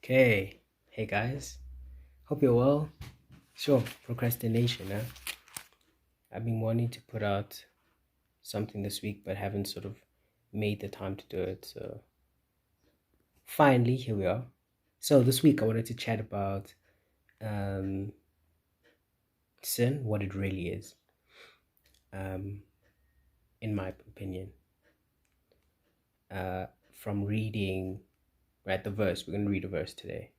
Okay. Hey guys. Hope you're well. Sure, procrastination, huh? I've been wanting to put out something this week but haven't sort of made the time to do it. So finally, here we are. So this week I wanted to chat about um sin, what it really is, um, in my opinion. From reading right the verse. We're gonna read a verse today.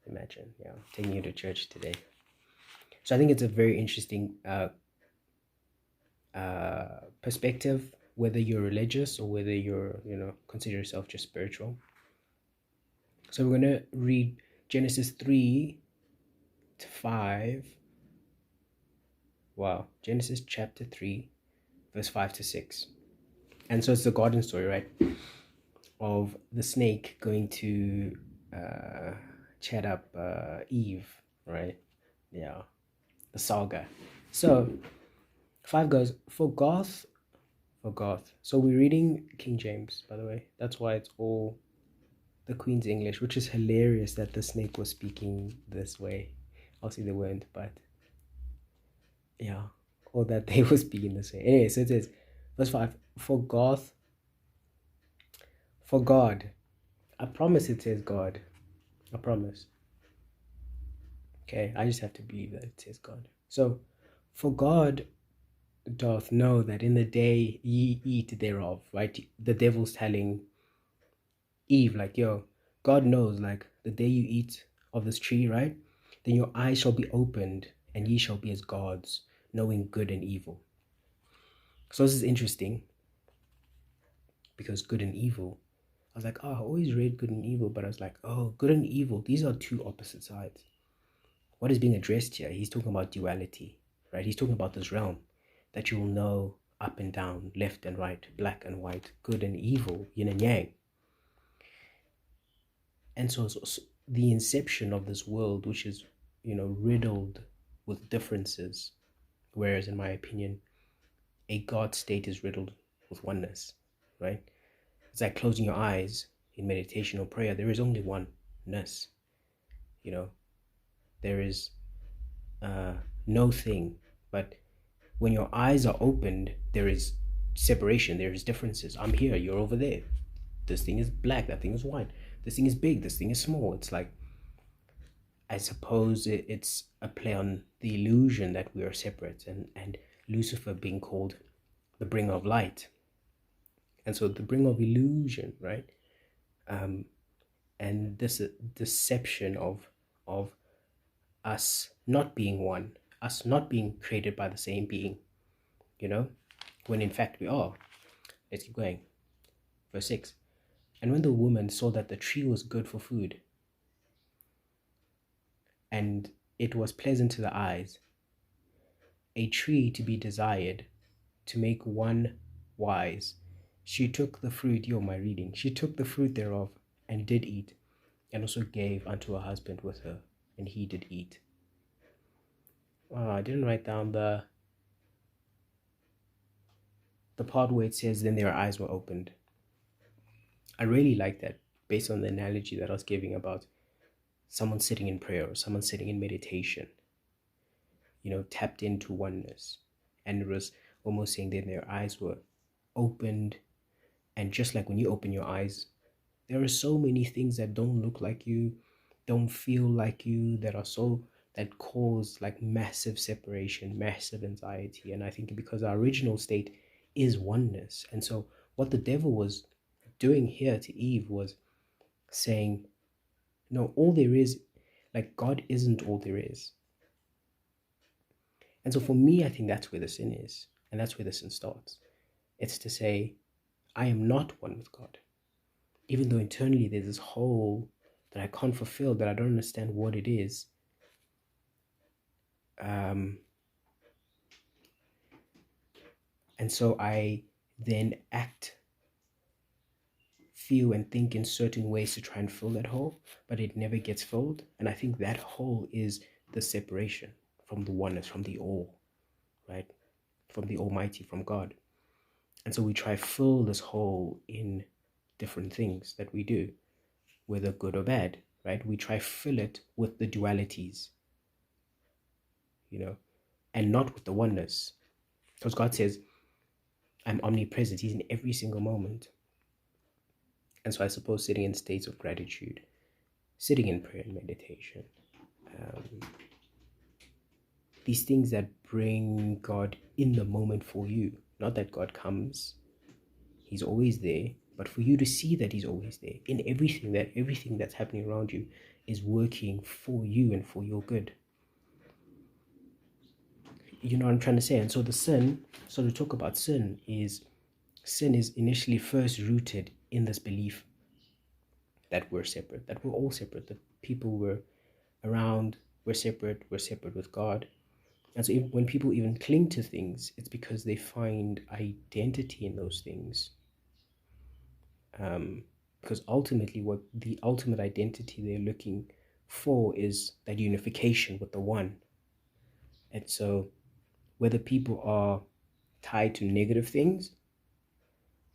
Imagine, yeah, taking you to church today. So I think it's a very interesting perspective, whether you're religious or whether you're, consider yourself just spiritual. So we're going to read Genesis 3 to 5. Wow. Genesis chapter 3, verse 5 to 6. And so it's the garden story, right? Of the snake going to chat up Eve, right? Yeah. The saga. So 5 goes, for Goth. So we're reading King James, by the way. That's why it's all the Queen's English, which is hilarious that the snake was speaking this way. Obviously they weren't, but yeah, or that they were speaking this way. Anyway, so it says, verse 5, for God. I promise it says God. I promise. Okay, I just have to believe that it says God. So, for God doth know that in the day ye eat thereof, right? The devil's telling Eve, like, yo, God knows, like, the day you eat of this tree, right? Then your eyes shall be opened, and ye shall be as gods, knowing good and evil. So this is interesting because good and evil. I was like, oh, I always read good and evil, but I was like, oh, good and evil, these are two opposite sides. What is being addressed here? He's talking about duality, right? He's talking about this realm that you will know up and down, left and right, black and white, good and evil, yin and yang. And so the inception of this world, which is, riddled with differences, whereas in my opinion, a God state is riddled with oneness, right? It's like closing your eyes in meditation or prayer. There is only oneness, you know. There is no thing, but when your eyes are opened, there is separation. There is differences. I'm here. You're over there. This thing is black. That thing is white. This thing is big. This thing is small. It's like, I suppose it's a play on the illusion that we are separate, and Lucifer being called the bringer of light. And so the bringer of illusion, right? And this deception of us not being one, us not being created by the same being, when in fact we are. Let's keep going. Verse 6. And when the woman saw that the tree was good for food, and it was pleasant to the eyes, a tree to be desired, to make one wise, she took the fruit, my reading, she took the fruit thereof, and did eat, and also gave unto her husband with her, and he did eat. Oh, I didn't write down the part where it says, then their eyes were opened. I really like that, based on the analogy that I was giving about someone sitting in prayer or someone sitting in meditation, tapped into oneness. And it was almost saying that their eyes were opened. And just like when you open your eyes, there are so many things that don't look like you, don't feel like you, that cause like massive separation, massive anxiety. And I think because our original state is oneness. And so what the devil was doing here to Eve was saying, no, all there is, like, God isn't all there is. And so for me, I think that's where the sin is. And that's where the sin starts. It's to say, I am not one with God. Even though internally there's this hole that I can't fulfill, that I don't understand what it is. And so I then act, feel, and think in certain ways to try and fill that hole, but it never gets filled. And I think that hole is the separation from the oneness, from the all, right? From the Almighty, from God. And so we try fill this hole in different things that we do, whether good or bad. right? We try fill it with the dualities, and not with the oneness. Because God says, I'm omnipresent. He's in every single moment. And so I suppose sitting in states of gratitude, sitting in prayer and meditation, um, these things that bring God in the moment for you. Not that God comes, He's always there, but for you to see that He's always there in everything, that everything that's happening around you is working for you and for your good. You know what I'm trying to say? And so to talk about sin is initially first rooted in this belief that we're separate, that we're all separate, that people were around, we're separate with God. And so when people even cling to things, it's because they find identity in those things. Because ultimately, what the ultimate identity they're looking for is that unification with the one. And so whether people are tied to negative things,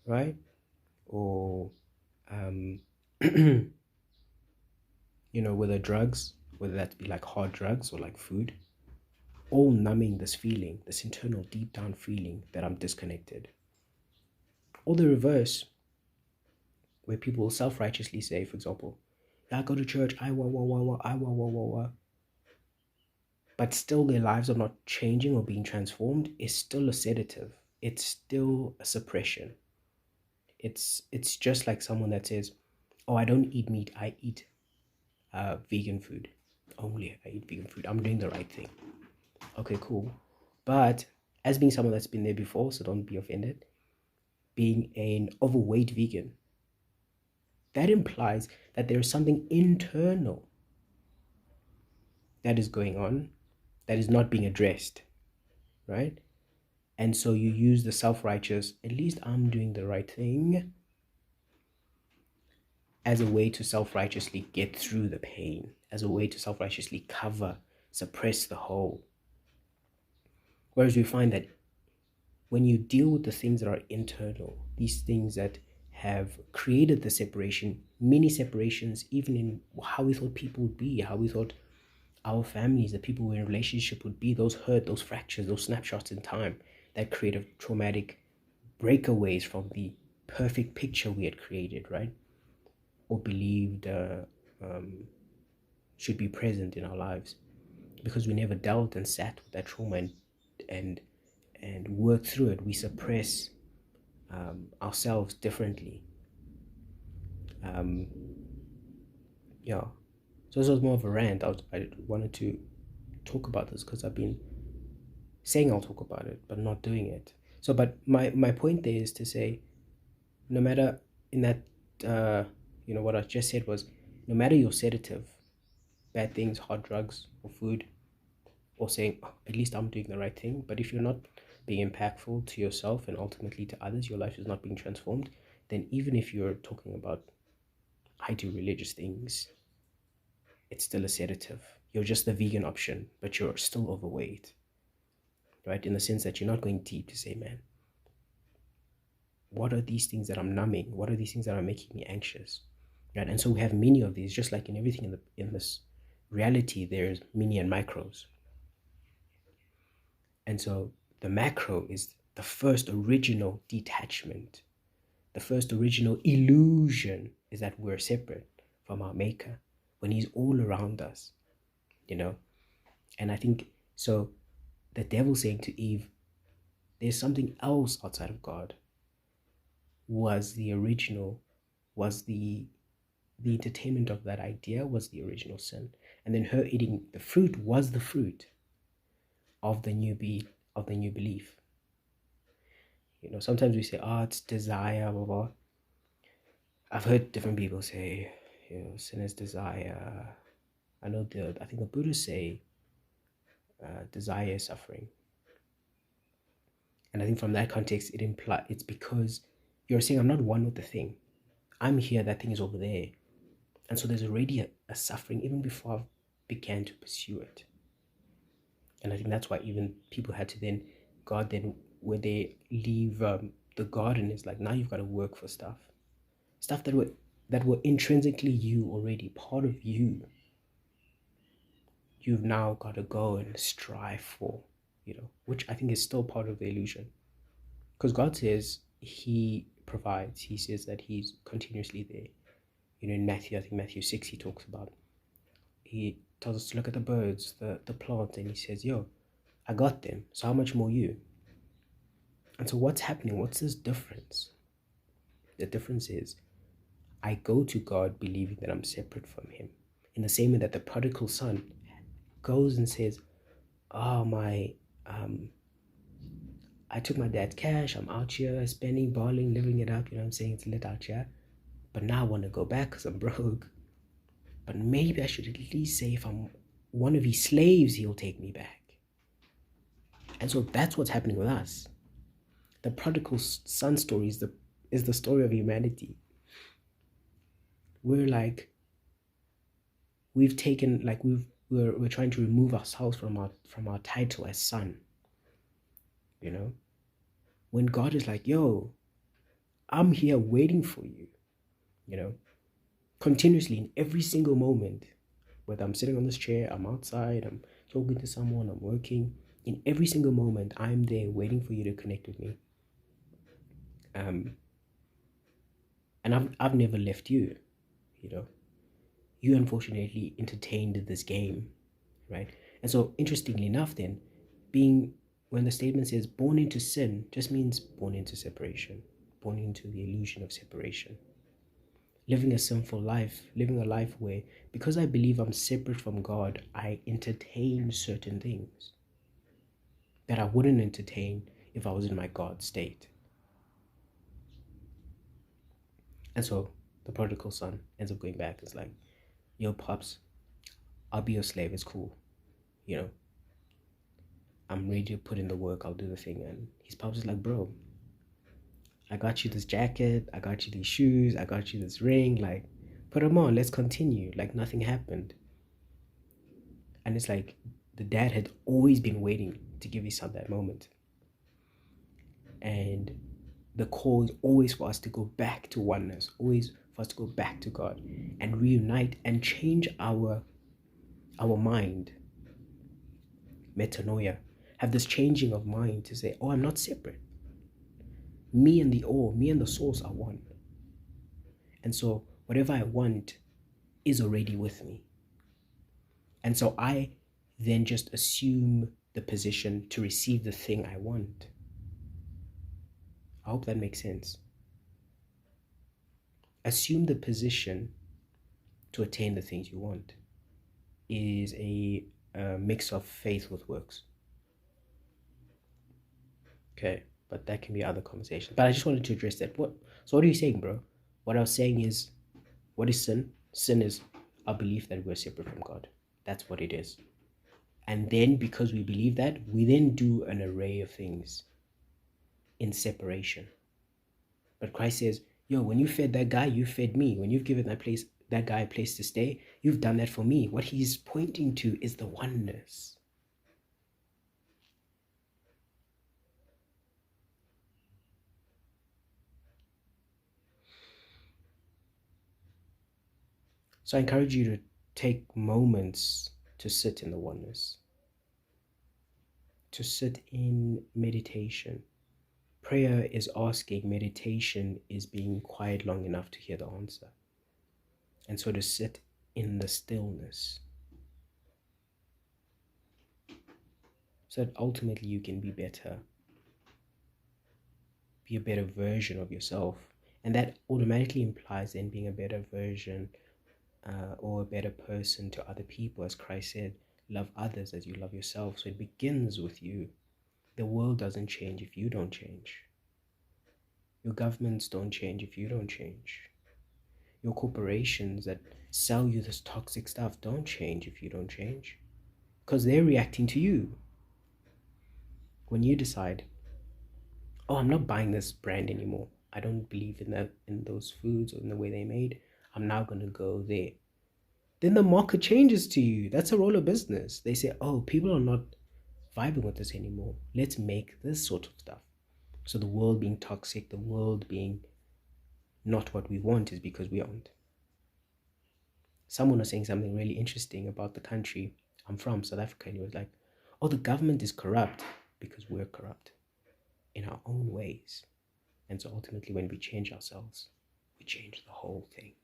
right? Or, whether drugs, whether that be like hard drugs or like food, all numbing this feeling, this internal deep down feeling that I'm disconnected. Or the reverse, where people self-righteously say, for example, I go to church, I wah. But still their lives are not changing or being transformed, is still a sedative. It's still a suppression. It's just like someone that says, oh, I don't eat meat, I eat vegan food. Only I eat vegan food. I'm doing the right thing. Okay, cool. But as being someone that's been there before, so don't be offended, being an overweight vegan, that implies that there is something internal that is going on that is not being addressed, right? And so you use the self-righteous, at least I'm doing the right thing, as a way to self-righteously get through the pain, as a way to self-righteously cover, suppress the hole. Whereas we find that when you deal with the things that are internal, these things that have created the separation, many separations, even in how we thought people would be, how we thought our families, the people we're in relationship would be, those hurt, those fractures, those snapshots in time that created traumatic breakaways from the perfect picture we had created, right? Or believed should be present in our lives, because we never dealt and sat with that trauma and worked through it. We suppress ourselves differently. Yeah. So this was more of a rant. I wanted to talk about this because I've been saying I'll talk about it, but not doing it. So, but my point there is to say, no matter in that, what I just said was, no matter your sedative, bad things, hard drugs or food, or saying, oh, at least I'm doing the right thing. But if you're not being impactful to yourself and ultimately to others, your life is not being transformed, then even if you're talking about, I do religious things, it's still a sedative. You're just the vegan option, but you're still overweight, right? In the sense that you're not going deep to say, man, what are these things that I'm numbing? What are these things that are making me anxious? Right? And so we have many of these, just like in everything in this reality, there's mini and micros. And so the macro is the first original detachment. The first original illusion is that we're separate from our maker when he's all around us, And I think, so the devil saying to Eve, there's something else outside of God, was the original, was the entertainment of that idea was the original sin. And then her eating the fruit was the fruit of the new belief. Sometimes we say, oh, it's desire, blah, blah. I've heard different people say, sin is desire. I think the Buddhists say desire is suffering. And I think from that context, it's because you're saying, I'm not one with the thing. I'm here, that thing is over there. And so there's already a suffering even before I began to pursue it. And I think that's why even people had to God when they leave the garden, is like, now you've got to work for stuff that that were intrinsically you already, part of you, you've now got to go and strive for, which I think is still part of the illusion. Because God says He provides, He says that He's continuously there. In Matthew, I think Matthew 6, He talks about, He tells us to look at the birds, the plants, and He says, yo, I got them, so how much more you? And so what's happening? What's this difference? The difference is I go to God believing that I'm separate from Him. In the same way that the prodigal son goes and says, oh, I took my dad's cash, I'm out here spending, balling, living it up, I'm saying, it's lit out here. But now I want to go back because I'm broke. But maybe I should at least say if I'm one of his slaves, he'll take me back. And so that's what's happening with us. The prodigal son story is the story of humanity. We're like, we're trying to remove ourselves from our title as son. When God is like, yo, I'm here waiting for you, continuously in every single moment, whether I'm sitting on this chair, I'm outside, I'm talking to someone, I'm working, in every single moment, I'm there waiting for you to connect with me. And I've never left you, You unfortunately entertained this game, right? And so, interestingly enough, then, when the statement says born into sin, just means born into separation, born into the illusion of separation. Living a sinful life, living a life where, because I believe I'm separate from God, I entertain certain things that I wouldn't entertain if I was in my God state. And so the prodigal son ends up going back. It's like, yo, pops, I'll be your slave. It's cool. I'm ready to put in the work. I'll do the thing. And his pops is like, bro, I got you this jacket. I got you these shoes. I got you this ring. Like, put them on. Let's continue. Like nothing happened. And it's like the dad had always been waiting to give his son that moment. And the call is always for us to go back to oneness, always for us to go back to God and reunite and change our mind. Metanoia. Have this changing of mind to say, oh, I'm not separate. Me and the source are one. And so whatever I want is already with me. And so I then just assume the position to receive the thing I want. I hope that makes sense. Assume the position to attain the things you want is a mix of faith with works. Okay, but that can be other conversation. But I just wanted to address that. So what are you saying, bro? What I was saying is, what is sin? Sin is our belief that we're separate from God. That's what it is. And then because we believe that, we then do an array of things in separation. But Christ says, yo, when you fed that guy, you fed me. When you've given that guy a place to stay, you've done that for me. What he's pointing to is the oneness. So I encourage you to take moments to sit in the oneness, to sit in meditation. Prayer is asking, meditation is being quiet long enough to hear the answer. And so to sit in the stillness, so that ultimately you can be better, be a better version of yourself. And that automatically implies then being a better version or a better person to other people. As Christ said, love others as you love yourself. So it begins with you. The world doesn't change if you don't change. Your governments don't change if you don't change. Your corporations that sell you this toxic stuff don't change if you don't change. Because they're reacting to you. When you decide, oh, I'm not buying this brand anymore. I don't believe in those foods or in the way they're made. I'm now going to go there. Then the market changes to you. That's a role of business. They say, oh, people are not vibing with this anymore. Let's make this sort of stuff. So the world being toxic, the world being not what we want is because we aren't. Someone was saying something really interesting about the country I'm from, South Africa, and he was like, "Oh, the government is corrupt because we're corrupt in our own ways." And so ultimately, when we change ourselves, we change the whole thing.